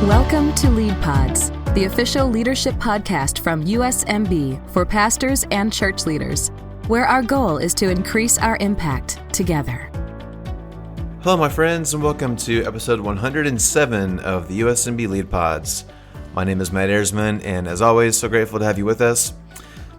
Welcome to Lead Pods, the official leadership podcast from USMB for pastors and church leaders, where our goal is to increase our impact together. Hello, my friends, and welcome to episode 107 of the USMB Lead Pods. My name is Matt Ersman, and as always, so grateful to have you with us.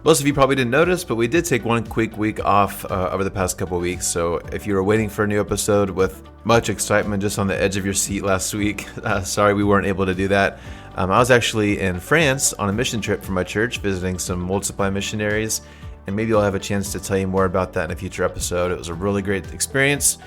Most of you probably didn't notice, but we did take one quick week off over the past couple of weeks. So if you were waiting for a new episode with much excitement just on the edge of your seat last week, sorry we weren't able to do that. I was actually in France on a mission trip for my church, visiting some Multiply missionaries, and maybe I'll have a chance to tell you more about that in a future episode. It was a really great experience.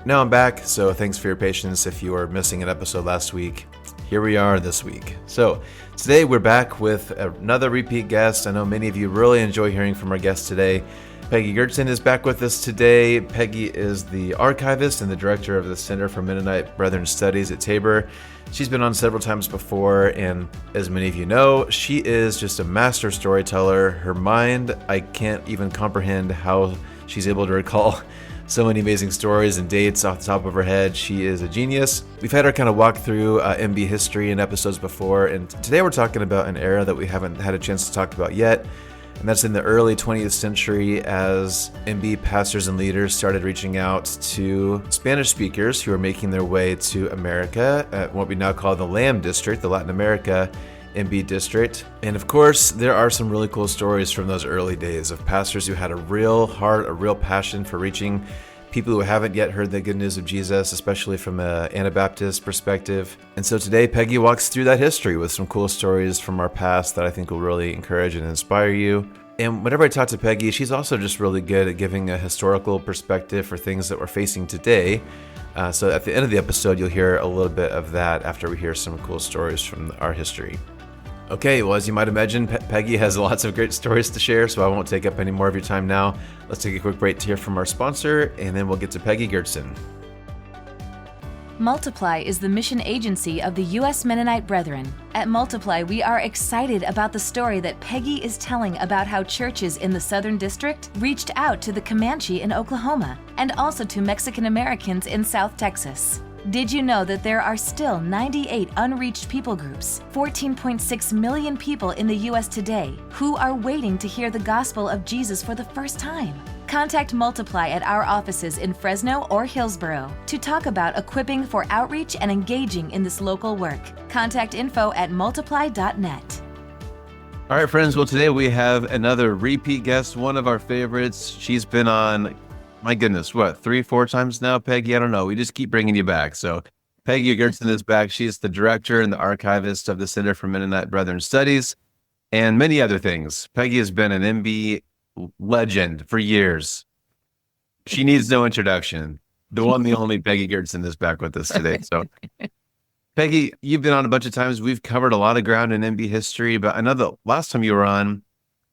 Now I'm back, so thanks for your patience if you were missing an episode last week. Here we are this week. So today we're back with another repeat guest. I know many of you really enjoy hearing from our guest today. Peggy Goertzen is back with us today. Peggy is the archivist and the director of the Center for Mennonite Brethren Studies at Tabor. She's been on several times before, and as many of you know, she is just a master storyteller. Her mind, I can't even comprehend how she's able to recall so many amazing stories and dates off the top of her head. She is a genius. We've had her kind of walk through MB history in episodes before, and today we're talking about an era that we haven't had a chance to talk about yet, and that's in the early 20th century as MB pastors and leaders started reaching out to Spanish speakers who are making their way to America at what we now call the LAM district, the Latin America MB district. And of course, there are some really cool stories from those early days of pastors who had a real heart, a real passion for reaching people who haven't yet heard the good news of Jesus, especially from an Anabaptist perspective. And so today, Peggy walks through that history with some cool stories from our past that I think will really encourage and inspire you. And whenever I talk to Peggy, she's also just really good at giving a historical perspective for things that we're facing today. So at the end of the episode, you'll hear a little bit of that after we hear some cool stories from our history. Okay, well, as you might imagine, Peggy has lots of great stories to share, so I won't take up any more of your time now. Let's take a quick break to hear from our sponsor, and then we'll get to Peggy Goertzen. Multiply is the mission agency of the U.S. Mennonite Brethren. At Multiply, we are excited about the story that Peggy is telling about how churches in the Southern District reached out to the Comanche in Oklahoma, and also to Mexican Americans in South Texas. Did you know that there are still 98 unreached people groups, 14.6 million people in the U.S. today, who are waiting to hear the gospel of Jesus for the first time? Contact Multiply at our offices in Fresno or Hillsboro to talk about equipping for outreach and engaging in this local work. Contact info at multiply.net. All right, friends. Well, today we have another repeat guest, one of our favorites. She's been on, my goodness, 3-4 times now, Peggy? I don't know. We just keep bringing you back. So Peggy Goertzen is back. She's the director and the archivist of the Center for Mennonite Brethren Studies and many other things. Peggy has been an MB legend for years. She needs no introduction. The one, the only Peggy Goertzen is back with us today. So Peggy, you've been on a bunch of times. We've covered a lot of ground in MB history, but I know the last time you were on,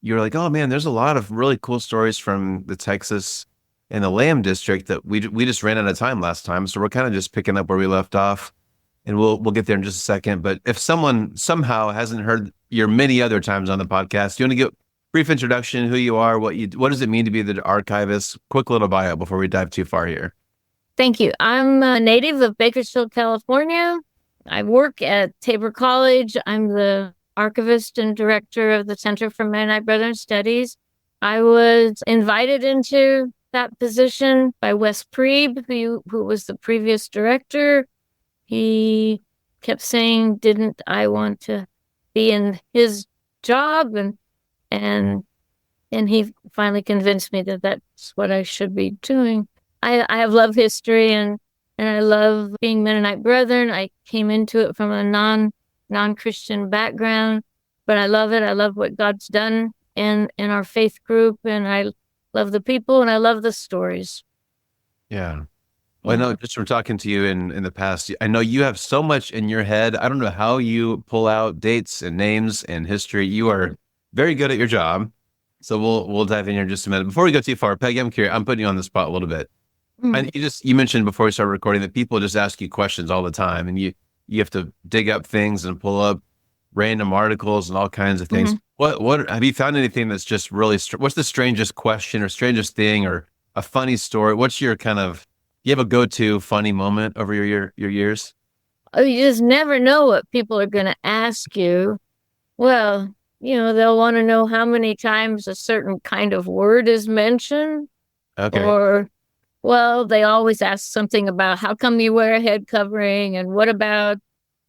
you were like, oh man, there's a lot of really cool stories from the Texas and the LAM district that we just ran out of time last time. So we're kind of just picking up where we left off, and we'll get there in just a second. But if someone somehow hasn't heard your many other times on the podcast, you want to give a brief introduction, who you are, what does it mean to be the archivist? Quick little bio before we dive too far here. Thank you. I'm a native of Bakersfield, California. I work at Tabor College. I'm the archivist and director of the Center for Mennonite Brethren Studies. I was invited into that position by Wes Prieb, who was the previous director. He kept saying, didn't I want to be in his job? And he finally convinced me that that's what I should be doing. I have love history and I love being Mennonite Brethren. I came into it from a non-Christian background, but I love it. I love what God's done in our faith group, and I love the people, and I love the stories. Yeah. Well, I know just from talking to you in the past, I know you have so much in your head. I don't know how you pull out dates and names and history. You are very good at your job. So we'll dive in here in just a minute. Before we go too far, Peggy, I'm curious. I'm putting you on the spot a little bit. And you mentioned before we started recording that people just ask you questions all the time, and you have to dig up things and pull up random articles and all kinds of things. What have you found anything that's just really, what's the strangest question or strangest thing or a funny story? What's your kind of, you have a go-to funny moment over your years? You just never know what people are going to ask you. Well, they'll want to know how many times a certain kind of word is mentioned. Okay. Or, well, they always ask something about how come you wear a head covering, and what about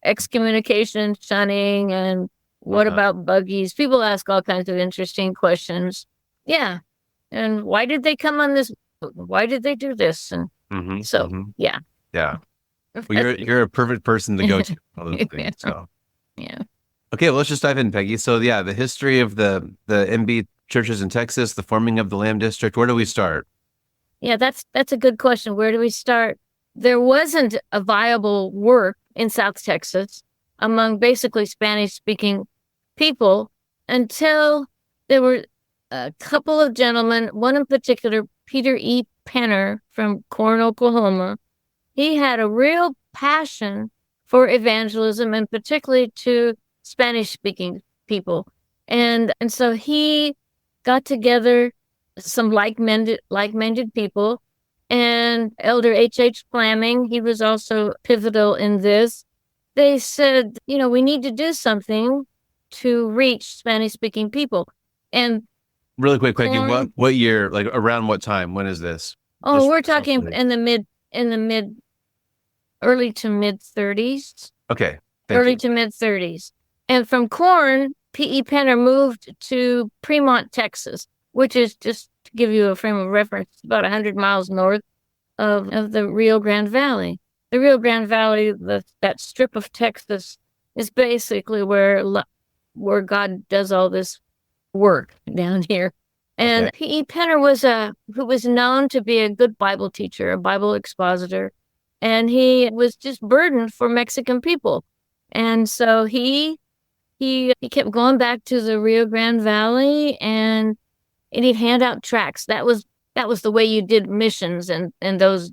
excommunication, shunning, and what about buggies? People ask all kinds of interesting questions. Yeah. And why did they come on this? Why did they do this? And yeah. Yeah. Well, you're a perfect person to go to all those things. So. Yeah. Okay, well, let's just dive in, Peggy. So, yeah, the history of the MB churches in Texas, the forming of the Lamb District. Where do we start? Yeah, that's a good question. Where do we start? There wasn't a viable work in South Texas among basically Spanish-speaking people until there were a couple of gentlemen, one in particular, Peter E. Penner from Corn, Oklahoma. He had a real passion for evangelism, and particularly to Spanish-speaking people. And so he got together some like-minded people, and Elder H.H. Flaming, he was also pivotal in this. They said, we need to do something to reach Spanish-speaking people. And really quick, what year, like around what time? When is this? Oh, we're talking in the early to mid 30s. Okay. Early to mid 30s. And from Corn, P.E. Penner moved to Fremont, Texas, which is, just to give you a frame of reference, about 100 miles north of the Rio Grande Valley. The Rio Grande Valley, that strip of Texas, is basically where God does all this work down here. And P.E. Penner who was known to be a good Bible teacher, a Bible expositor, and he was just burdened for Mexican people. And so he kept going back to the Rio Grande Valley, and he'd hand out tracts. That was the way you did missions in those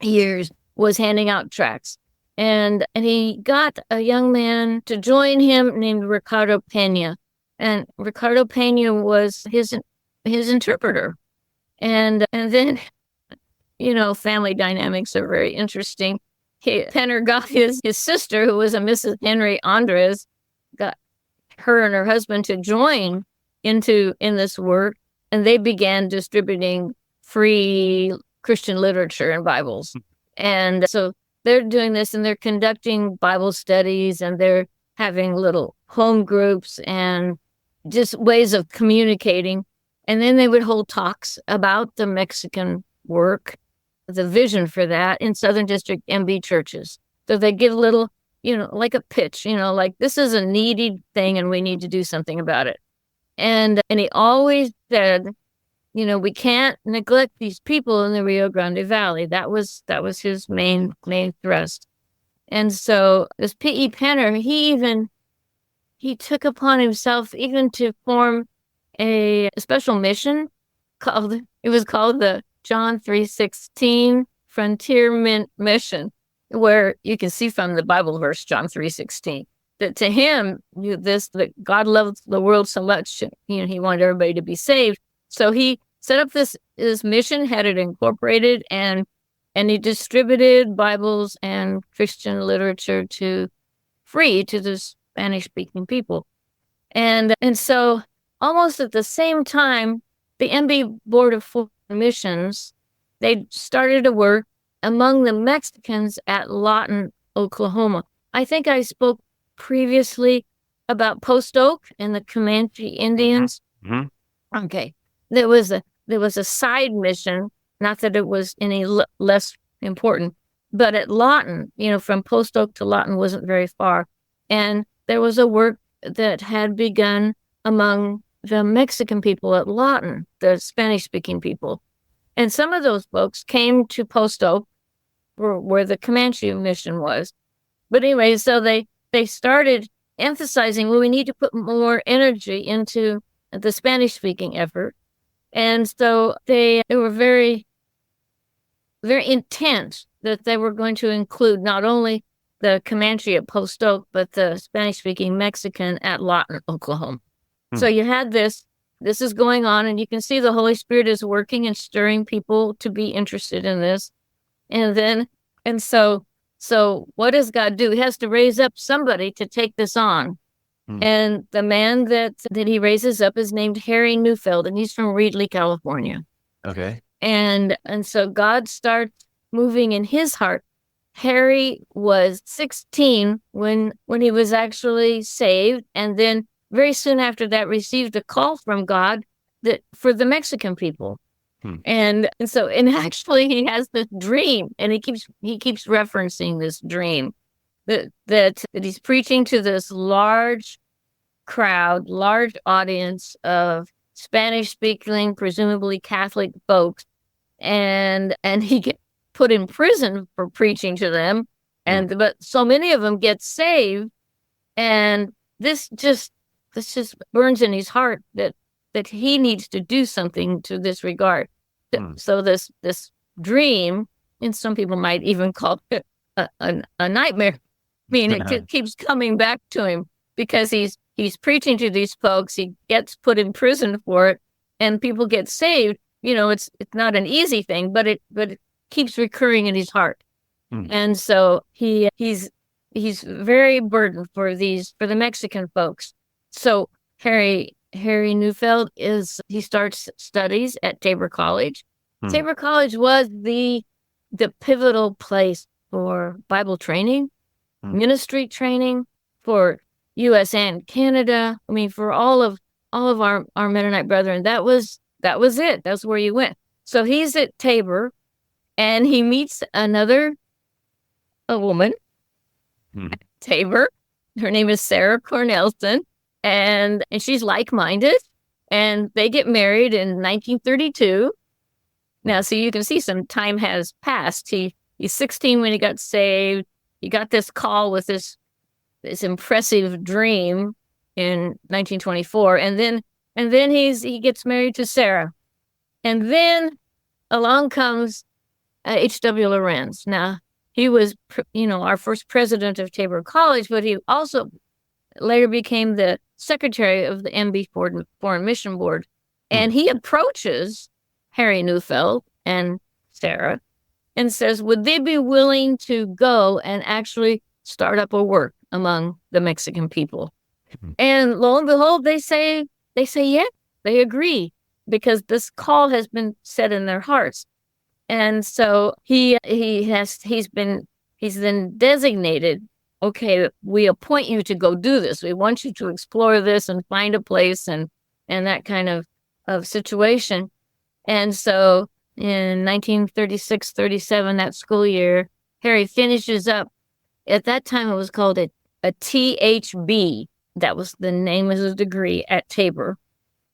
years, was handing out tracts. And he got a young man to join him named Ricardo Pena. And Ricardo Pena was his interpreter. And then, family dynamics are very interesting. Penner got his sister, who was a Mrs. Henry Andres, got her and her husband to join in this work, and they began distributing free Christian literature and Bibles. And so they're doing this, and they're conducting Bible studies, and they're having little home groups and just ways of communicating. And then they would hold talks about the Mexican work, the vision for that in Southern District MB churches. So they give a little, like a pitch, like this is a needed thing and we need to do something about it. And he always said, we can't neglect these people in the Rio Grande Valley. That was his main thrust. And so this P.E. Penner, he took upon himself even to form a special mission called the John 3:16 Frontier Mission, where you can see from the Bible verse, John 3:16, that to him, that God loved the world so much, he wanted everybody to be saved. So he set up this mission, had it incorporated, and he distributed Bibles and Christian literature free to the Spanish-speaking people. And so almost at the same time, the MB Board of Foreign Missions, they started to work among the Mexicans at Lawton, Oklahoma. I think I spoke previously about Post Oak and the Comanche Indians. Mm-hmm. Okay. There was a side mission, not that it was any less important, but at Lawton, from Post Oak to Lawton wasn't very far. And there was a work that had begun among the Mexican people at Lawton, the Spanish-speaking people. And some of those folks came to Post Oak, where the Comanche mission was. But anyway, so they started emphasizing, we need to put more energy into the Spanish-speaking effort. And so they were very, very intent that they were going to include not only the Comanche at Post Oak, but the Spanish-speaking Mexican at Lawton, Oklahoma. So you had this is going on, and you can see the Holy Spirit is working and stirring people to be interested in this. And so So what does God do? He has to raise up somebody to take this on. And the man that he raises up is named Harry Neufeld, and he's from Reedley, California. Okay. And so God starts moving in his heart. Harry was 16 when he was actually saved, and then very soon after that received a call from God that for the Mexican people. And actually he has this dream, and he keeps referencing this dream that he's preaching to this large crowd, large audience of Spanish speaking, presumably Catholic folks, and he gets put in prison for preaching to them, but so many of them get saved, and this just burns in his heart that he needs to do something to this regard. So this dream, and some people might even call it a nightmare. I mean, it keeps coming back to him because he's preaching to these folks. He gets put in prison for it, and people get saved. It's not an easy thing, but it keeps recurring in his heart. And so he's very burdened for the Mexican folks. So Harry Neufeld he starts studies at Tabor College. Tabor College was the pivotal place for Bible training, ministry training for U.S. and Canada. I mean, for all of our Mennonite brethren, that was it. That's where you went. So he's at Tabor, and he meets a woman at Tabor. Her name is Sarah Cornelson, and she's like-minded, and they get married in 1932. Now, so you can see some time has passed. He's 16 when he got saved. He got this call with this impressive dream in 1924, and then he gets married to Sarah, and then along comes H.W. Lorenz. Now, he was our first president of Tabor College, but he also later became the secretary of the MB Foreign Mission Board, and he approaches Harry Neufeld and Sarah and says, would they be willing to go and actually start up a work among the Mexican people? And lo and behold, they say yes, they agree, because this call has been set in their hearts. And so he's then designated, okay, we appoint you to go do this. We want you to explore this and find a place and that kind of situation. And so in 1936-37, that school year, Harry finishes up. At that time, it was called a THB. That was the name of his degree at Tabor,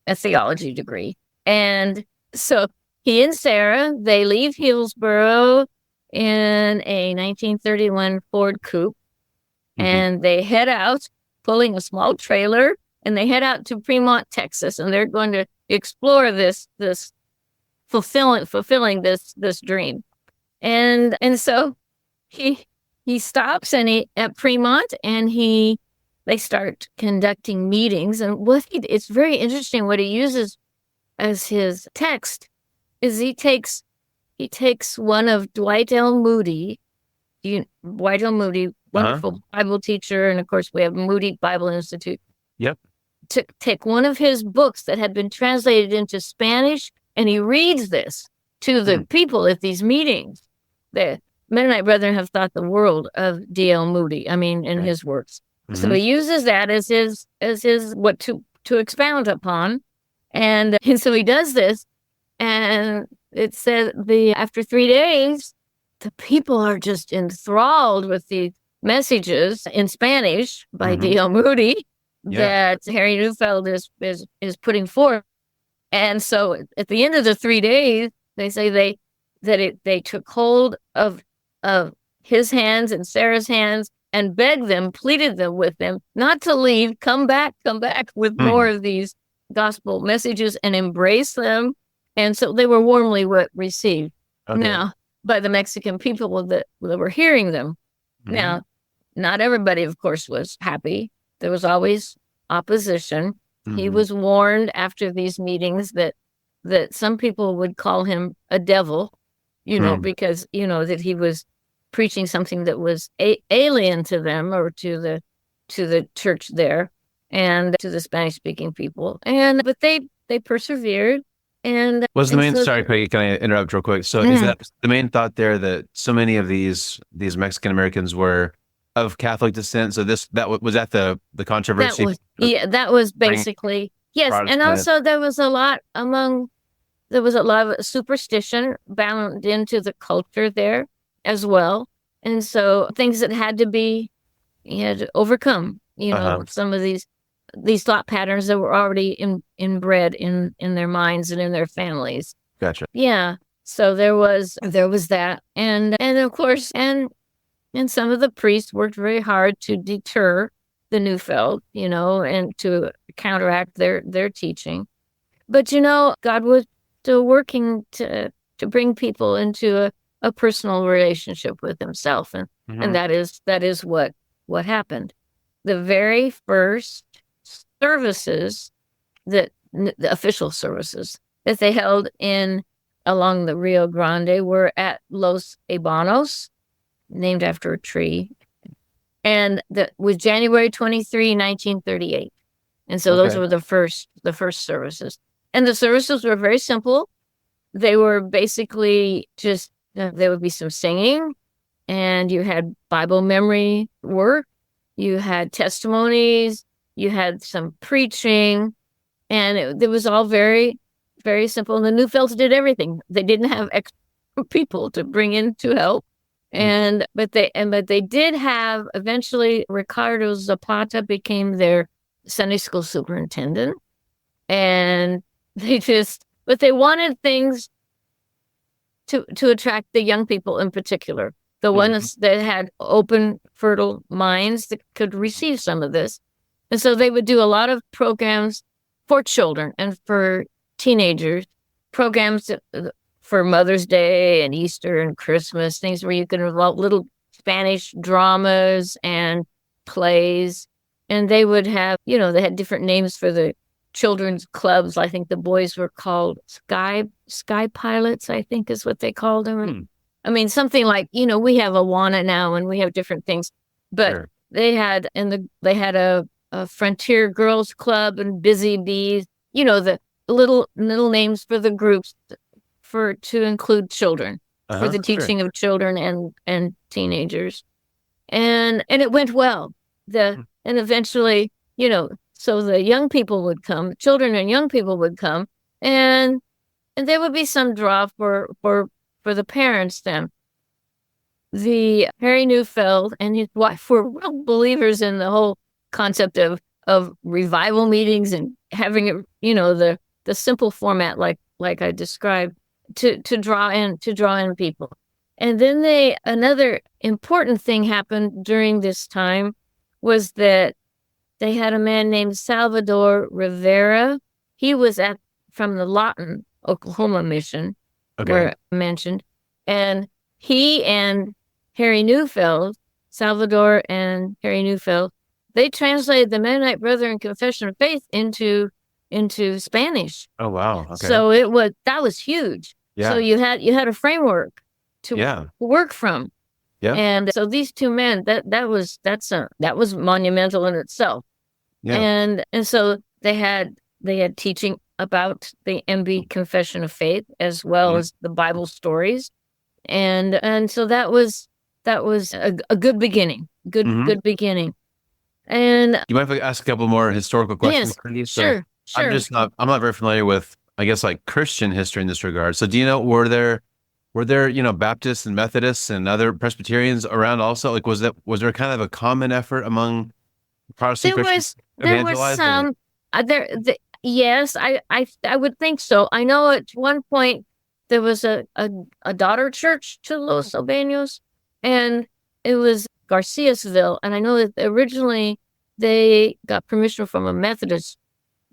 a theology degree. And so he and Sarah, they leave Hillsboro in a 1931 Ford Coupe, and they head out, pulling a small trailer, and they head out to Fremont, Texas, and they're going to explore this fulfilling this dream. And so he stops at Fremont, and they start conducting meetings. And it's very interesting what he uses as his text is he takes one of Dwight L. Moody, wonderful Bible teacher, and of course we have Moody Bible Institute. Yep. To take one of his books that had been translated into Spanish, and he reads this to the people at these meetings. The Mennonite Brethren have thought the world of D.L. Moody, in his works. So he uses that as his what to expound upon. And so he does this, and it says after 3 days, the people are just enthralled with the messages in Spanish by D.L. Moody that Harry Neufeld is putting forth. And so at the end of the 3 days, they say they took hold of his hands and Sarah's hands and begged them, pleaded them with them not to leave, come back with more of these gospel messages and embrace them. And so they were warmly received now by the Mexican people that were hearing them. Now, not everybody, of course, was happy. There was always opposition. He was warned after these meetings that some people would call him a devil, because, that he was preaching something that was alien to them or to the church there and to the Spanish speaking people. But they persevered. And Was the main, so, sorry, Peggy, can I interrupt real quick? So is that the main thought there, that so many of these Mexican Americans were of Catholic descent? So was that the controversy? That was basically, yes. Protestant. And also there was a lot of superstition bound into the culture there as well. And so things that had to overcome, some of these thought patterns that were already inbred in their minds and in their families. Gotcha. Yeah. So there was that. And of course, and some of the priests worked very hard to deter the Neufeld, and to counteract their teaching. But, God was still working to bring people into a personal relationship with himself. And that is what happened. The very first services the official services that they held along the Rio Grande were at Los Ebanos, named after a tree. And that was January 23, 1938. And so those were the first services. And the services were very simple. They were basically just, there would be some singing, and you had Bible memory work, you had testimonies, you had some preaching, and it was all very, very simple. And the Neufelds did everything. They didn't have extra people to bring in to help. But they did have, eventually Ricardo Zapata became their Sunday school superintendent, and but they wanted things to attract the young people in particular, the ones that had open, fertile minds that could receive some of this. And so they would do a lot of programs for children and for teenagers, programs for Mother's Day and Easter and Christmas, things where you can involve little Spanish dramas and plays. And they would have, they had different names for the children's clubs. I think the boys were called Sky Pilots, I think is what they called them. I mean, something like, we have Awana now and we have different things, but they had, they had a Frontier Girls Club and Busy Bees, the little names for the groups to include children, for the teaching of children and teenagers. And it went well. And eventually, so the young people would come, children and young people would come, and there would be some draw for the parents then. The Harry Neufeld and his wife were real believers in the whole concept of revival meetings and having it, the simple format like I described to draw in people. And then another important thing happened during this time was that they had a man named Salvador Rivera. He was from the Lawton, Oklahoma mission, were mentioned. And he and Harry Neufeld, Salvador and Harry Neufeld, they translated the Mennonite Brethren Confession of Faith into Spanish. Oh wow! Okay. So that was huge. Yeah. So you had a framework to work from. Yeah. And so these two men, that was monumental in itself. Yeah. And so they had teaching about the MB Confession of Faith as well as the Bible stories, and so that was a good beginning. Good beginning. And you might ask a couple more historical questions. Yes, sure. I'm not very familiar with, I guess, like Christian history in this regard. So do you know, were there Baptists and Methodists and other Presbyterians around also? Like, was there kind of a common effort among Protestant Christians? There was some. Yes, I would think so. I know at one point there was a daughter church to Los Albanos, and it was Garciasville. And I know that originally they got permission from a Methodist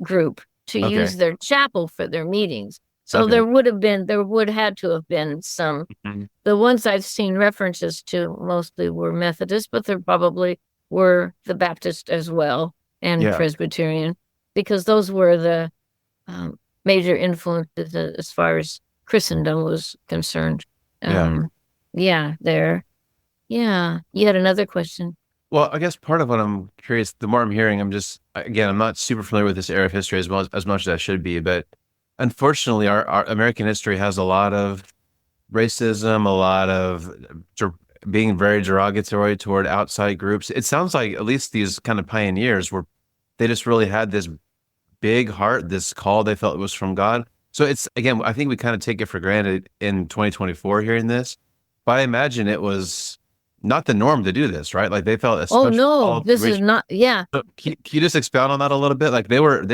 group to use their chapel for their meetings. So there would had to have been some. The ones I've seen references to mostly were Methodist, but there probably were the Baptist as well and Presbyterian, because those were the major influences as far as Christendom was concerned. There. Yeah. You had another question. Well, I guess part of what I'm curious, the more I'm hearing, I'm not super familiar with this era of history as much as I should be, but unfortunately, our American history has a lot of racism, a lot of being very derogatory toward outside groups. It sounds like at least these kind of pioneers they just really had this big heart, this call they felt it was from God. So again, I think we kind of take it for granted in 2024 hearing this, but I imagine it was not the norm to do this, right? Like they felt a Oh special no, call this is not. Yeah. So can you just expound on that a little bit? Like they were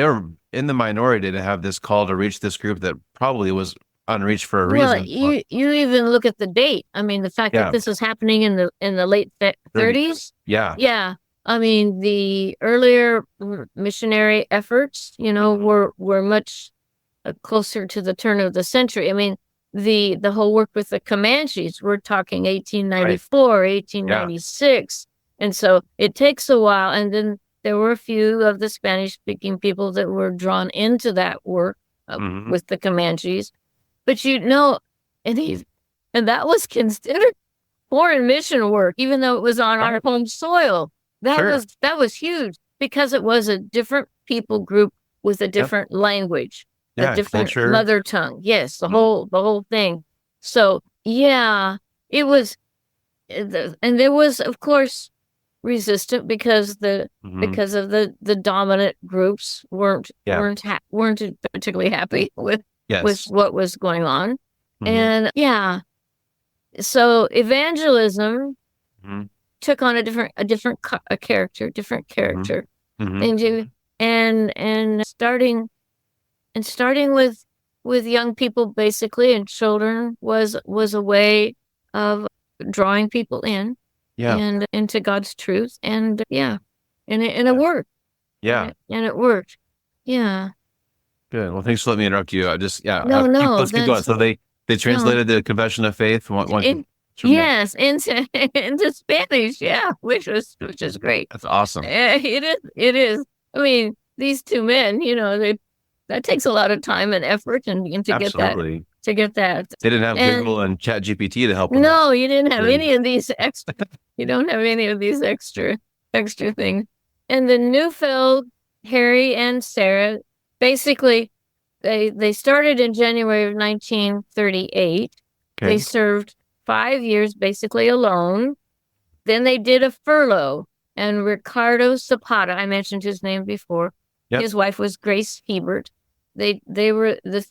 in the minority to have this call to reach this group that probably was unreached for a Well, reason. you even look at the date. I mean, the fact that Yeah. this is happening in the late 30s. Yeah. Yeah. I mean, the earlier missionary efforts, were much closer to the turn of the century. I mean, the whole work with the Comanches, we're talking 1894, 1896. And so it takes a while. And then there were a few of the Spanish speaking people that were drawn into that work with the Comanches. But and that was considered foreign mission work, even though it was on our home soil. That was huge because it was a different people group with a different language. A different culture. Mother tongue. Yes, the whole thing. So yeah, it was, and there was of course resistant because because of the dominant groups weren't particularly happy with what was going on, and so evangelism took on a different character, and starting with young people basically and children was a way of drawing people in and into God's truth and it worked. And it worked. Yeah. Good. Well, thanks for letting me interrupt you. Let's keep going. So they translated the Confession of Faith yes, into Spanish, which is great. That's awesome. It is. I mean, these two men, that takes a lot of time and effort and to get that. They didn't have Google and Chat GPT to help them. No, you didn't have any of these extra. You don't have any of these extra things. And the Neufeld, Harry and Sarah, basically, they started in January of 1938. Okay. They served 5 years basically alone. Then they did a furlough, and Ricardo Zapata, I mentioned his name before. Yep. His wife was Grace Hebert. They were the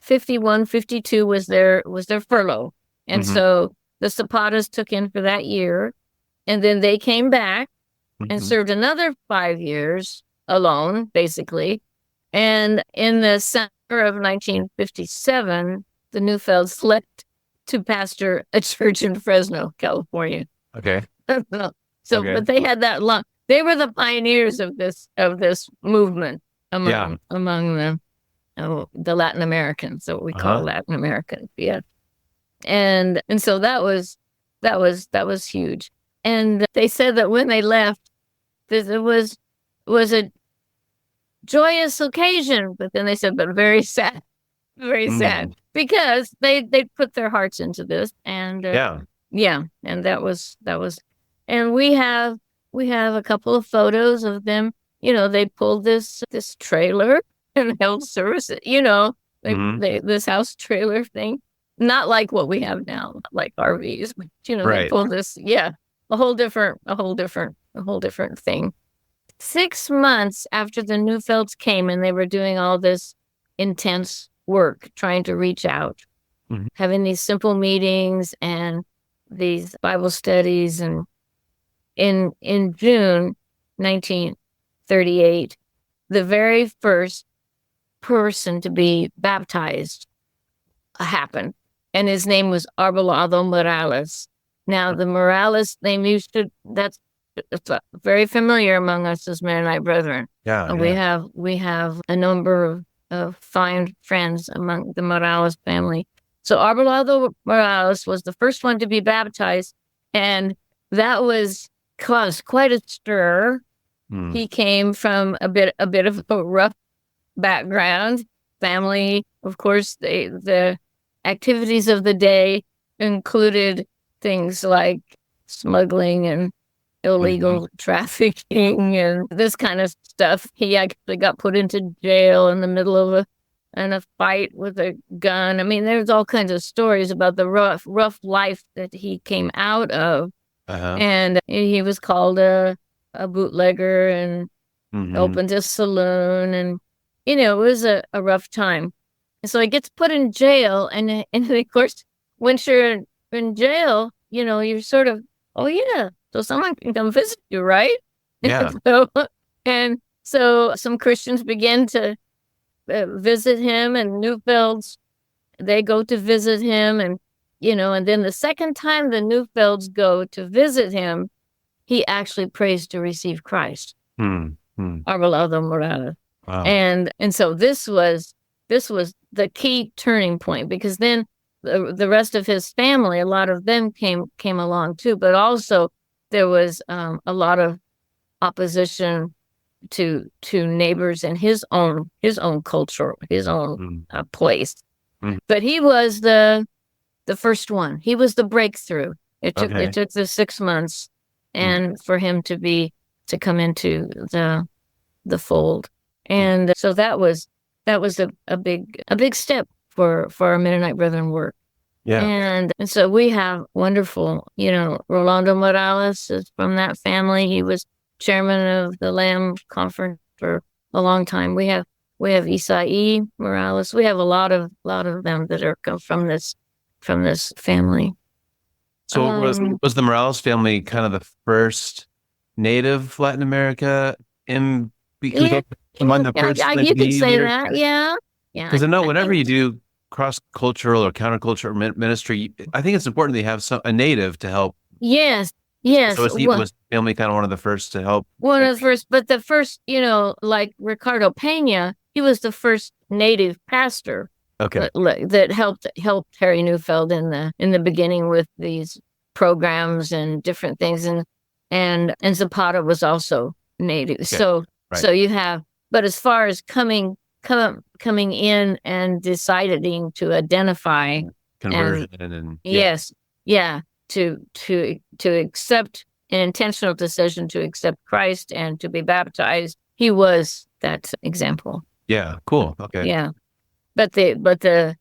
51, 52 was their furlough. And so the Zapatas took in for that year. And then they came back and served another 5 years alone, basically. And in the summer of 1957, the Neufelds left to pastor a church in Fresno, California. Okay. But they had that long. They were the pioneers of this movement among the Latin Americans, so we call Latin Americans. Yeah, and so that was huge. And they said that when they left, it was a joyous occasion, but then they said, but very sad, because they put their hearts into this, and and that was, and we have a couple of photos of them. They pulled this trailer and held services. This house trailer thing, not like what we have now, not like RVs. But, they pulled this. Yeah, a whole different thing. 6 months after the Neufelds came and they were doing all this intense work, trying to reach out, having these simple meetings and these Bible studies, and in June 1938, the very first person to be baptized happened, and his name was Arbolado Morales. Now, the Morales name that's very familiar among us as Mennonite Brethren. We have a number of fine friends among the Morales family. So Arbolado Morales was the first one to be baptized, and that caused quite a stir. He came from a bit of a rough background family. Of course, the activities of the day included things like smuggling and illegal trafficking and this kind of stuff. He actually got put into jail in the middle of a fight with a gun. I mean, there's all kinds of stories about the rough life that he came out of. And he was called a bootlegger and opened a saloon, and it was a rough time. And so he gets put in jail, and of course, once you're in jail, you're sort of, oh yeah, so someone can come visit you, right? Yeah. So some Christians begin to visit him, and Neufelds, they go to visit him, and and then the second time the Neufelds go to visit him, he actually prays to receive Christ. Arbolado Morales. Wow. And so this was the key turning point, because then the rest of his family, a lot of them came along too, but also there was a lot of opposition to neighbors in his own culture, his own place. But he was the first one. He was the breakthrough. It took the 6 months and for him to come into the fold. And so that was a big step for our Mennonite Brethren work. Yeah. And so we have wonderful, Rolando Morales is from that family. He was chairman of the Lamb Conference for a long time. We have Isai Morales. We have a lot of them that are come from this family. So was the Morales family kind of the first native Latin America among the first? You could say that, yeah. Because I know whenever you do cross-cultural or countercultural ministry, I think it's important that you have a native to help. Yes. So was the family kind of one of the first to help? One of the first, but the first, like Ricardo Pena, he was the first native pastor. Okay. That helped Harry Neufeld in the beginning with these programs and different things, and Zapata was also native. Okay. So you have, but as far as coming in and deciding to identify conversion to accept an intentional decision to accept Christ and to be baptized, he was that example. Yeah, cool. Okay. Yeah. But the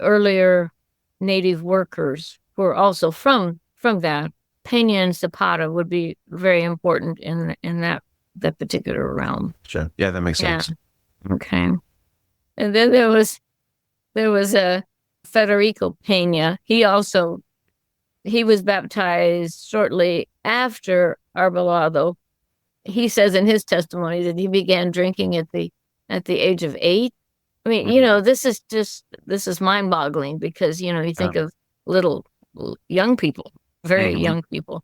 earlier native workers were also from that. Pena and Zapata would be very important in that particular realm. Sure. Yeah, that makes sense. Okay. And then there was a Federico Pena. He was baptized shortly after Arbolado. He says in his testimony that he began drinking at the age of 8. I mean, this is mind-boggling, because, you think of little young people, very young people.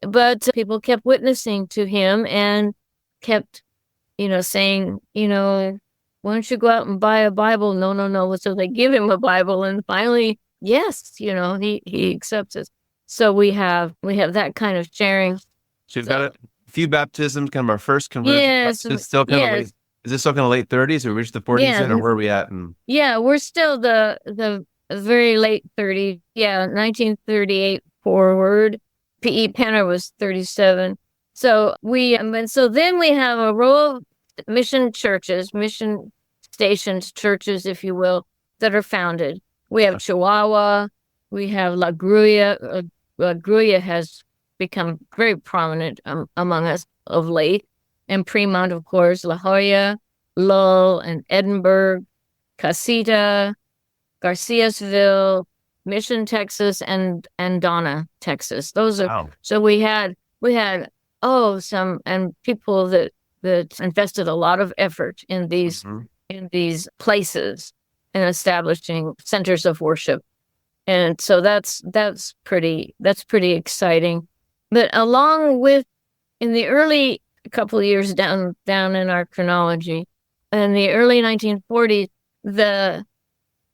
But people kept witnessing to him and kept, saying, why don't you go out and buy a Bible? No. So they give him a Bible, and finally, yes, he accepts it. So we have that kind of sharing. So you've got a few baptisms, kind of our first conversion. Yes. It's still kind of late. Is this still kind of late 30s, or reached the 40s yet, or where are we at? Yeah, we're still the very late 30s. Yeah, 1938 forward. P.E. Penner was 37. So then we have a row of mission churches, mission stations, churches, if you will, that are founded. We have Chihuahua. We have La Gruya. La Gruya has become very prominent among us of late. And Fremont, of course, La Jolla, Lowell, and Edinburgh, Casita, Garciasville, Mission, Texas, and Donna, Texas. Those are So we had some people that invested a lot of effort in these places and establishing centers of worship. And so that's pretty exciting. But along with, in the early couple of years down in our chronology, in the early 1940s, the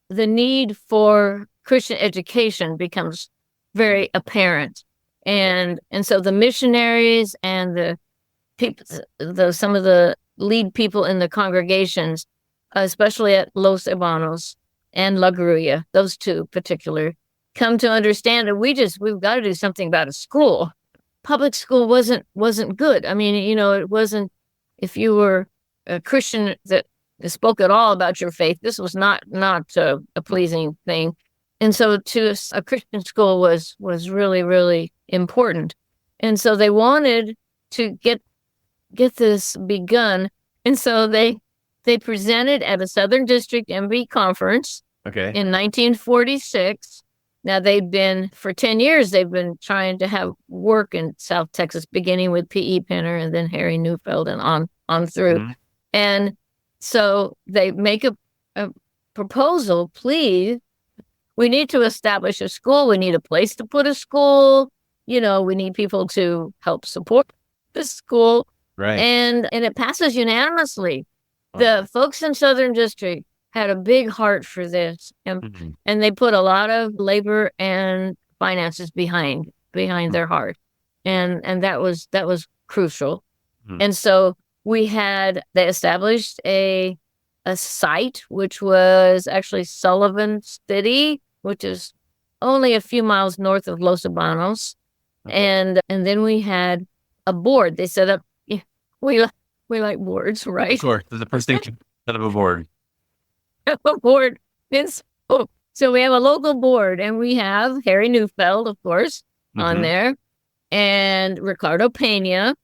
need for Christian education becomes very apparent, and so the missionaries and the people, some of the lead people in the congregations, especially at Los Ebanos and La Gruya, those two particular come to understand that we've got to do something about a school. Public school wasn't good. I mean, it wasn't, if you were a Christian that spoke at all about your faith, this was not a pleasing thing. And so to a Christian school was really, really important. And so they wanted to get this begun. And so they presented at a Southern District MB conference in 1946. Now for 10 years, they've been trying to have work in South Texas, beginning with P.E. Penner and then Harry Neufeld and on through. Mm-hmm. And so they make a proposal, please, we need to establish a school. We need a place to put a school. We need people to help support the school. Right. And it passes unanimously. Oh. The folks in Southern District had a big heart for this, and they put a lot of labor and finances behind their heart, and that was crucial. And so they established a site, which was actually Sullivan City, which is only a few miles north of Los Albanos. And then we had a board. They set up. We like boards, right? Of course, there's the first thing set up a board. A board. So we have a local board, and we have Harry Neufeld, of course, on there, and Ricardo Pena,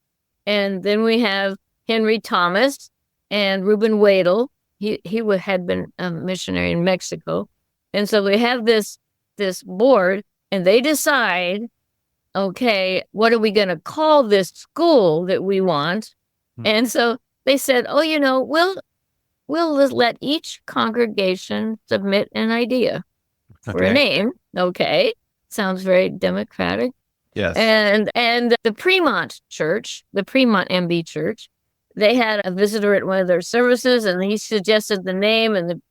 and then we have Henry Thomas and Reuben Wadle. He had been a missionary in Mexico, and so we have this board, and they decide, okay, what are we going to call this school that we want? And so they said, we'll let each congregation submit an idea for a name. Okay. Sounds very democratic. Yes. And the Fremont Church, the Fremont MB Church, they had a visitor at one of their services, and he suggested the name and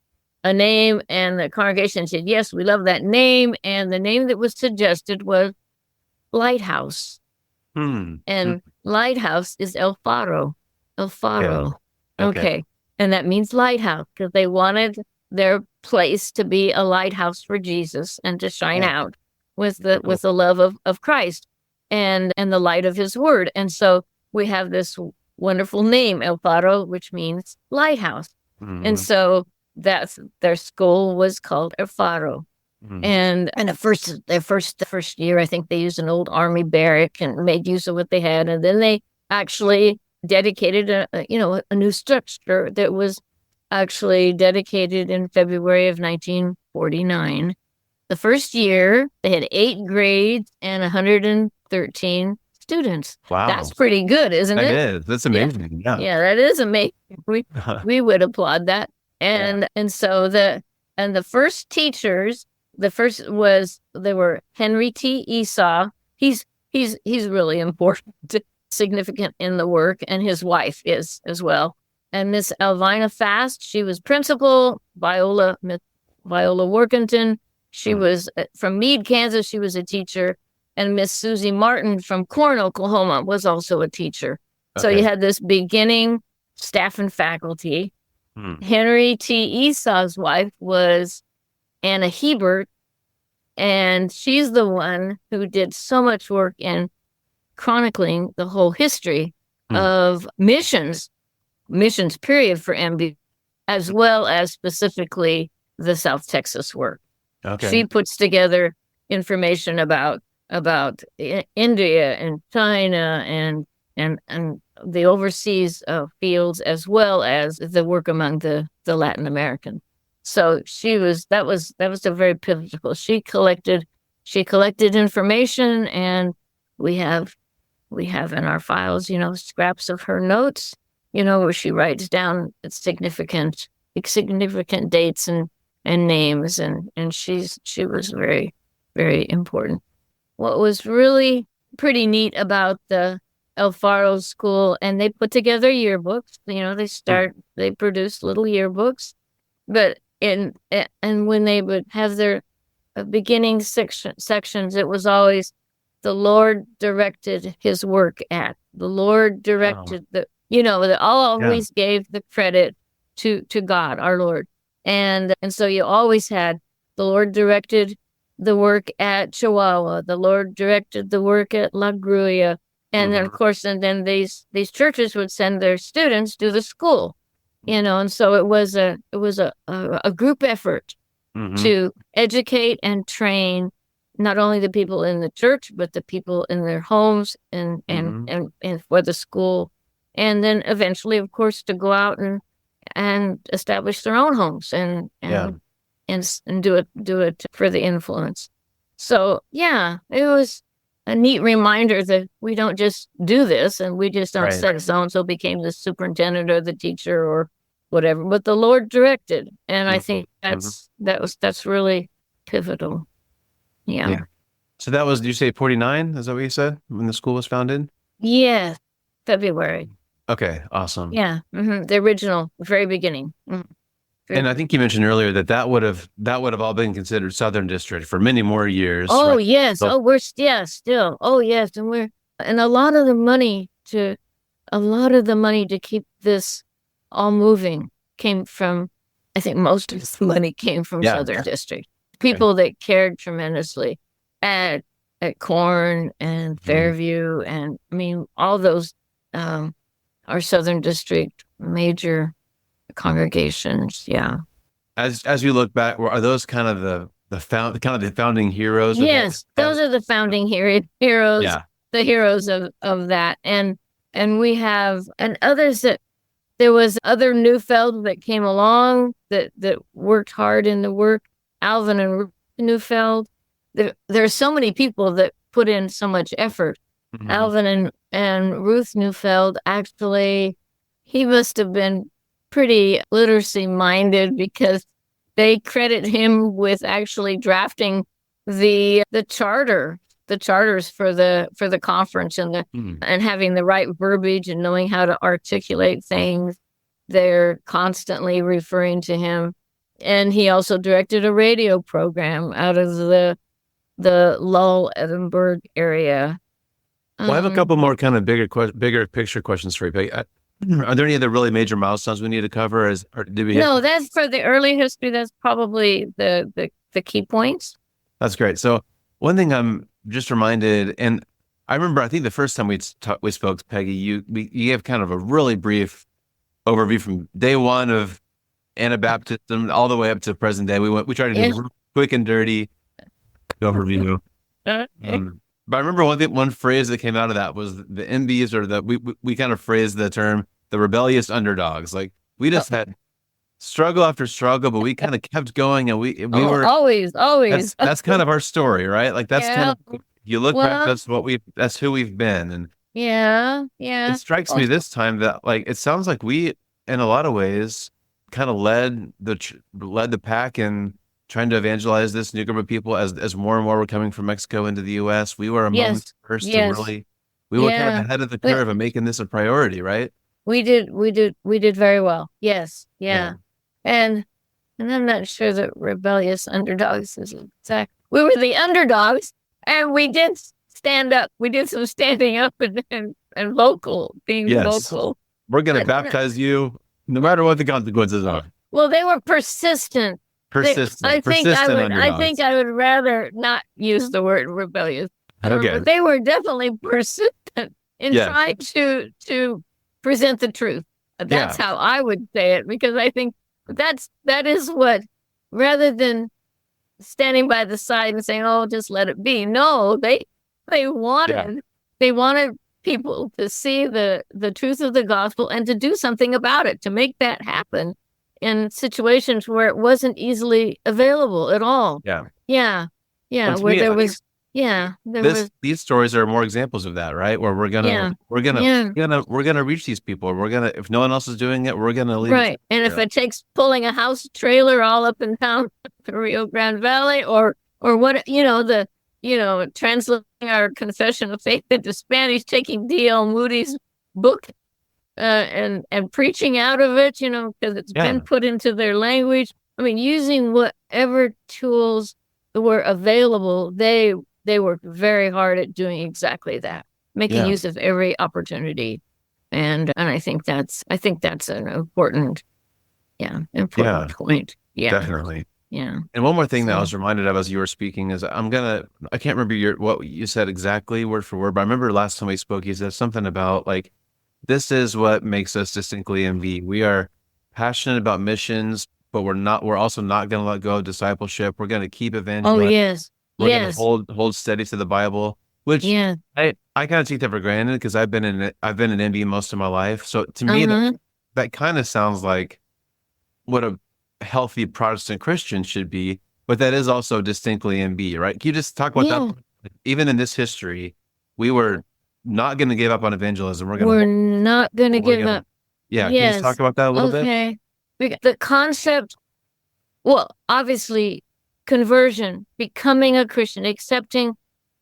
the congregation said, yes, we love that name. And the name that was suggested was Lighthouse. And Lighthouse is El Faro. El Faro. Yeah. Okay. And that means lighthouse, because they wanted their place to be a lighthouse for Jesus and to shine out with the love of Christ and the light of his word. And so we have this wonderful name, El Faro, which means lighthouse. And so their school was called El Faro. And the first year, I think they used an old army barrack and made use of what they had. And then they actually dedicated a new structure that was actually dedicated in February of 1949. The first year, they had 8 grades and 113 students. Wow. That's pretty good, isn't it? It is. That's amazing. Yeah, that is amazing. We would applaud that. And so the first teachers, they were Henry T. Esau. He's really important, significant in the work, and his wife is as well. And Miss Alvina Fast, she was principal. Viola Workington, she was from Meade, Kansas. She was a teacher. And Miss Susie Martin from Corn, Oklahoma, was also a teacher. So you had this beginning staff and faculty. Henry T. Esau's wife was Anna Hebert, and she's the one who did so much work in chronicling the whole history of missions period for MB, as well as specifically the South Texas work. She puts together information about India and China and the overseas fields, as well as the work among the Latin American. So that was a very pivotal. She collected information, and we have in our files, scraps of her notes, where she writes down significant dates and names, and she was very, very important. What was really pretty neat about the El Faro School, and they put together yearbooks. They produced little yearbooks, but and when they would have their beginning sections, it was always the Lord directed his work at. The Lord directed they always gave the credit to God, our Lord. And so you always had the Lord directed the work at Chihuahua. The Lord directed the work at La Gruya. And then, of course, and then these churches would send their students to the school, and so it was a group effort to educate and train not only the people in the church, but the people in their homes and for the school. And then eventually, of course, to go out and establish their own homes and do it for the influence. So, yeah, it was a neat reminder that we don't just do this and we just don't say so-and-so became the superintendent or the teacher or whatever, but the Lord directed. And I think that's really pivotal. Yeah. So that was, did you say 49? Is that what you said when the school was founded? Yeah. February. Okay. Awesome. Yeah. The original, very beginning. And I think you mentioned earlier that would have all been considered Southern District for many more years. Oh, right? yes. So, we're still. Oh, yes. And a lot of the money to keep this all moving came from, I think most of the money came from Southern District. People that cared tremendously at Corn and Fairview. And I mean, all those are Southern District major congregations. Yeah. As you look back, are those kind of the founding heroes? Yes, those are the founding heroes. Yeah. The heroes of that, and we have others that there was other Neufeld that came along that worked hard in the work. Alvin and Ruth Neufeld. There are so many people that put in so much effort. Alvin and Ruth Neufeld, actually, he must have been pretty literacy minded because they credit him with actually drafting the charters for the conference and and having the right verbiage and knowing how to articulate things. They're constantly referring to him. And he also directed a radio program out of the Lowell, Edinburgh area. Well, I have a couple more kind of bigger picture questions for you, Peggy. Are there any other really major milestones we need to cover? No, that's for the early history. That's probably the key points. That's great. So one thing I'm just reminded, and I remember, I think the first time we spoke, Peggy, you gave kind of a really brief overview from day one of Anabaptism all the way up to present day. We tried to do a quick and dirty overview. But I remember one phrase that came out of that was the MBs, or we kind of phrased the term the rebellious underdogs. Like we just had struggle after struggle, but we kind of kept going, and we were always. That's kind of our story, right? Like that's kind of, you look back, that's who we've been, and it strikes me this time that like it sounds like we, in a lot of ways, kind of led the pack in trying to evangelize this new group of people as more and more were coming from Mexico into the U.S. We were among the first to really, we were kind of ahead of the curve of making this a priority, right? We did very well. Yes. Yeah. And I'm not sure that rebellious underdogs is exact. We were the underdogs, and we did stand up. We did some standing up and local, being local. We're going to baptize you no matter what the consequences are. Well, they were persistent. I think I would rather not use the word rebellious. Okay. But they were definitely persistent in trying to present the truth. That's how I would say it, because I think that is what, rather than standing by the side and saying, "Oh, just let it be." No, they wanted people to see the truth of the gospel and to do something about it, to make that happen in situations where it wasn't easily available at all. These stories are more examples of that, right? Where we're gonna reach these people. If no one else is doing it, we're gonna leave. Right. And if it takes pulling a house trailer all up and down the Rio Grande Valley, or what, translating our confession of faith into Spanish, taking D.L. Moody's book and preaching out of it, because it's been put into their language. I mean, using whatever tools were available, they worked very hard at doing exactly that, making use of every opportunity. And I think that's an important point. Yeah. Definitely. Yeah. And one more thing that I So- was reminded of as you were speaking is I can't remember what you said exactly word for word, but I remember last time we spoke, you said something about like, this is what makes us distinctly MV. We are passionate about missions, but we're also not going to let go of discipleship. We're going to keep Oh, evangelizing. yes. We're going to Yes. hold steady to the Bible, which Yeah. I kind of take that for granted because I've been in MV most of my life. So to me, Uh-huh. that kind of sounds like what a healthy Protestant Christian should be, but that is also distinctly MB, right? Can you just talk about Yeah. that? Even in this history, we were not going to give up on evangelism. We're not going to give up. Yeah. Can you just talk Yes. about that a little bit? Okay. The concept, well, obviously, conversion, becoming a Christian, accepting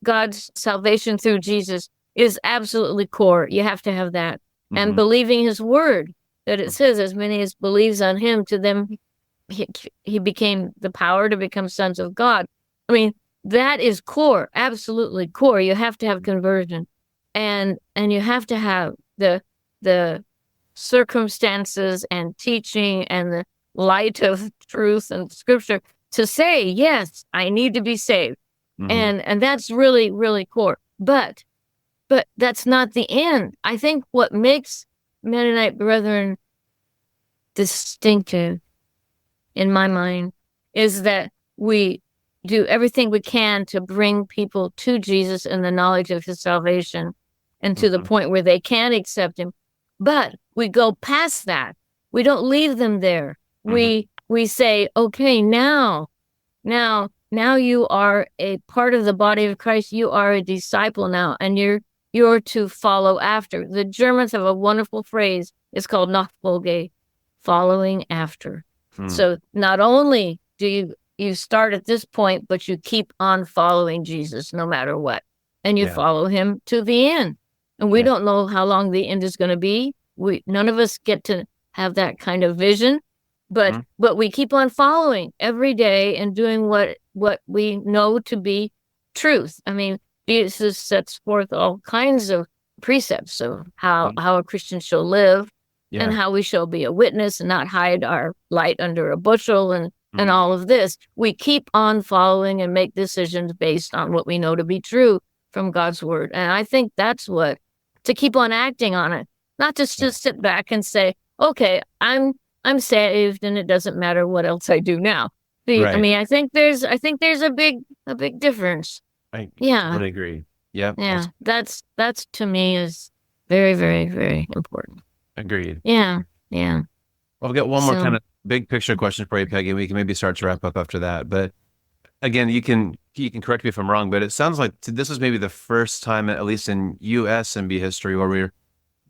God's salvation through Jesus is absolutely core. You have to have that. And Mhm. believing his word, that it says, as many as believes on him, to them he became the power to become sons of God. I mean, that is core, absolutely core. You have to have conversion. And you have to have the circumstances and teaching and the light of truth and scripture to say, yes, I need to be saved. Mhm. And that's really, really core. But that's not the end. I think what makes Mennonite Brethren distinctive, in my mind, is that we do everything we can to bring people to Jesus and the knowledge of his salvation and to the Mhm. point where they can accept him. But we go past that. We don't leave them there. We say, okay, now you are a part of the body of Christ. You are a disciple now, and you're to follow after. The Germans have a wonderful phrase. It's called Nachfolge, following after. Hmm. So not only do you start at this point, but you keep on following Jesus no matter what, and you Yeah. follow him to the end. And we Yeah. don't know how long the end is going to be. None of us get to have that kind of vision, but we keep on following every day and doing what we know to be truth. I mean, Jesus sets forth all kinds of precepts of how a Christian shall live and how we shall be a witness and not hide our light under a bushel and all of this. We keep on following and make decisions based on what we know to be true from God's word. And I think that's what, to keep on acting on it, not just to sit back and say, okay, I'm saved and it doesn't matter what else I do now. I mean, I think there's a big difference. I Yeah. would agree. Yeah. Yeah. That's to me is very, very, very important. Agreed. Yeah. Yeah. Well, I've got one more So- kind of big picture question for you, Peggy. We can maybe start to wrap up after that. But again, you can correct me if I'm wrong, but it sounds like this is maybe the first time, at least in U.S. MB history, where we're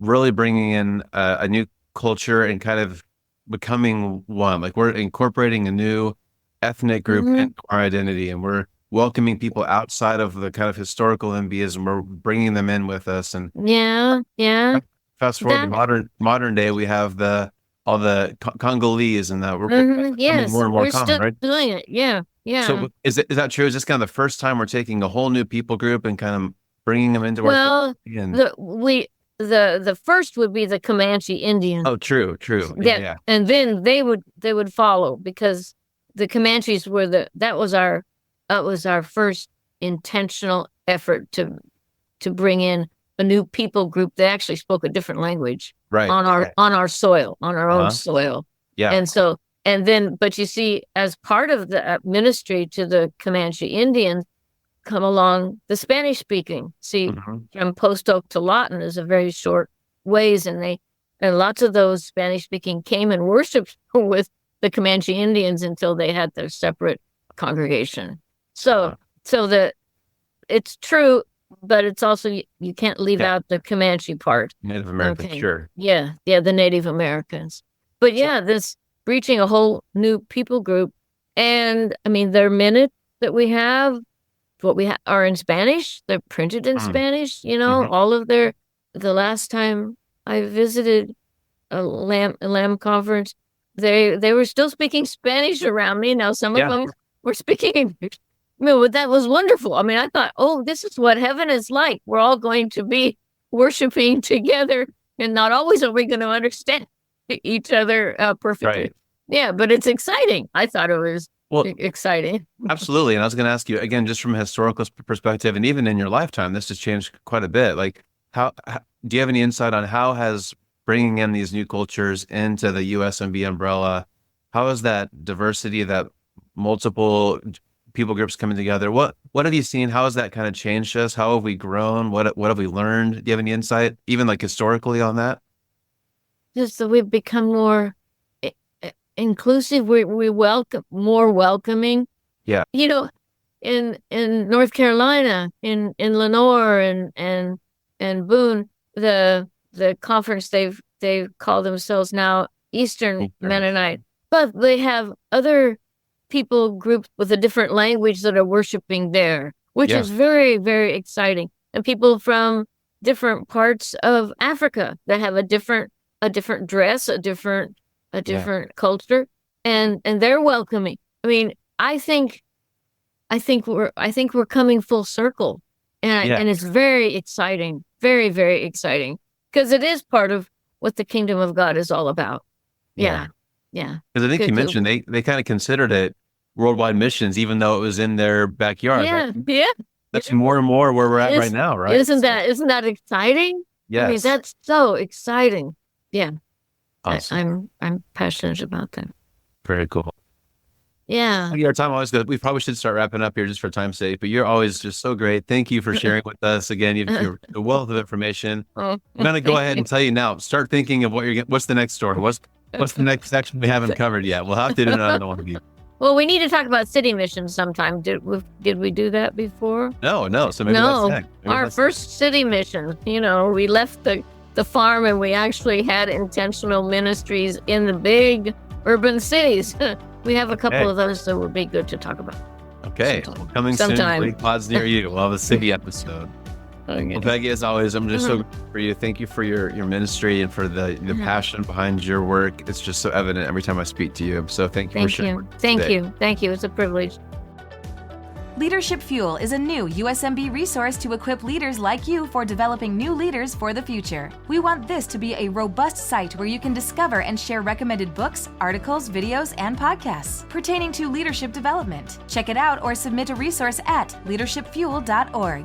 really bringing in a new culture and kind of becoming one. Like we're incorporating a new ethnic group into our identity, and we're welcoming people outside of the kind of historical MBs, and we're bringing them in with us. And Yeah. Yeah. fast forward to modern day, we have all the Congolese, and that we're becoming Yes. more and more We're common, still right? doing it. Yeah. Yeah. So is that true? Is this kind of the first time we're taking a whole new people group and kind of bringing them into our well, community? the first would be the Comanche Indians. Oh, true. Yeah. And then they would follow, because the Comanches were that was our first intentional effort to bring in a new people group that actually spoke a different language Right. on our soil, on our own soil. Yeah. But you see, as part of the ministry to the Comanche Indians, come along the Spanish speaking. See, from Post Oak to Lawton is a very short ways, and lots of those Spanish speaking came and worshiped with the Comanche Indians until they had their separate congregation. So it's true, but it's also, you can't leave out the Comanche part. Native American, sure. Yeah, the Native Americans. But yeah, this reaching a whole new people group. And I mean, their minutes that we have, what we are in Spanish, they're printed in Spanish, all of the last time I visited a Lamb conference, they were still speaking Spanish around me. Now, some of them were speaking English. I mean, that was wonderful. I mean, I thought, oh, this is what heaven is like. We're all going to be worshiping together, and not always are we going to understand each other perfectly. Right. Yeah, but it's exciting. I thought it was Well, exciting. absolutely. And I was going to ask you again, just from a historical perspective, and even in your lifetime, this has changed quite a bit. Like, how do you have any insight on how has bringing in these new cultures into the USMB umbrella, how is that diversity, that multiple people groups coming together? What have you seen? How has that kind of changed us? How have we grown? What have we learned? Do you have any insight, even like historically, on that? Just that we've become more inclusive. We welcome, more welcoming. Yeah. You know, in North Carolina, in Lenore and Boone, the conference they've called themselves now Eastern Mennonite, but they have other people groups with a different language that are worshiping there, which is very, very exciting. And people from different parts of Africa that have a different dress, a different culture, and they're welcoming. I mean, I think we're coming full circle, and it's very exciting, very, very exciting, because it is part of what the kingdom of God is all about. Yeah. Because I think you mentioned they kind of considered it worldwide missions, even though it was in their backyard. Yeah. That's more and more where we're at right now, right? Isn't that exciting? Yes. I mean, that's so exciting. Yeah. Awesome. I'm passionate about that. Very cool. Yeah. Our time always goes. We probably should start wrapping up here just for time's sake, but you're always just so great. Thank you for sharing with us. Again, you're a wealth of information. I'm going to go ahead and tell you now, start thinking of what's the next story? What's the next section we haven't covered yet? We'll have to do another one of you. Well, we need to talk about city missions sometime. Did we do that before? No. So maybe that's next. Our first city mission, we left the farm and we actually had intentional ministries in the big urban cities. We have a couple of those that would be good to talk about. Okay. Coming sometime. Soon, pods near you. We'll have a city episode. Okay. Well, Peggy, as always, I'm just so grateful for you. Thank you for your ministry and for the passion behind your work. It's just so evident every time I speak to you. So thank you for sharing. Thank you. It's a privilege. Leadership Fuel is a new USMB resource to equip leaders like you for developing new leaders for the future. We want this to be a robust site where you can discover and share recommended books, articles, videos, and podcasts pertaining to leadership development. Check it out or submit a resource at leadershipfuel.org.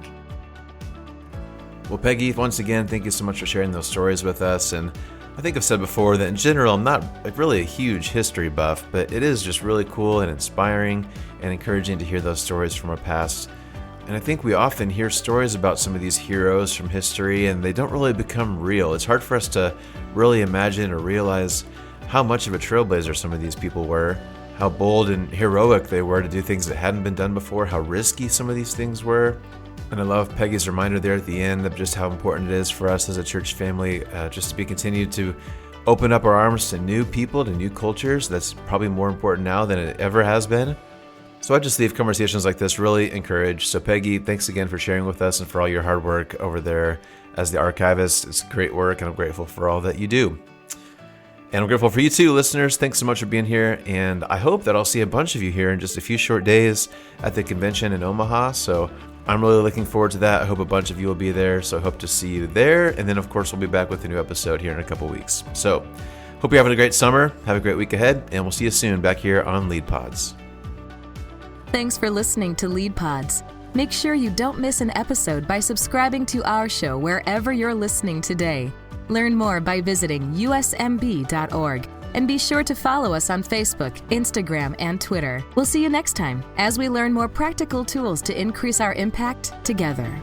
Well, Peggy, once again, thank you so much for sharing those stories with us. And I think I've said before that in general, I'm not really a huge history buff, but it is just really cool and inspiring and encouraging to hear those stories from our past. And I think we often hear stories about some of these heroes from history and they don't really become real. It's hard for us to really imagine or realize how much of a trailblazer some of these people were, how bold and heroic they were to do things that hadn't been done before, how risky some of these things were. And I love Peggy's reminder there at the end of just how important it is for us as a church family just to be continued to open up our arms to new people, to new cultures. That's probably more important now than it ever has been. So I just leave conversations like this really encouraged. So Peggy, thanks again for sharing with us and for all your hard work over there as the archivist. It's great work, and I'm grateful for all that you do. And I'm grateful for you too, listeners. Thanks so much for being here. And I hope that I'll see a bunch of you here in just a few short days at the convention in Omaha. So I'm really looking forward to that. I hope a bunch of you will be there. So I hope to see you there. And then, of course, we'll be back with a new episode here in a couple weeks. So hope you're having a great summer. Have a great week ahead. And we'll see you soon back here on Lead Pods. Thanks for listening to Lead Pods. Make sure you don't miss an episode by subscribing to our show wherever you're listening today. Learn more by visiting usmb.org. And be sure to follow us on Facebook, Instagram, and Twitter. We'll see you next time as we learn more practical tools to increase our impact together.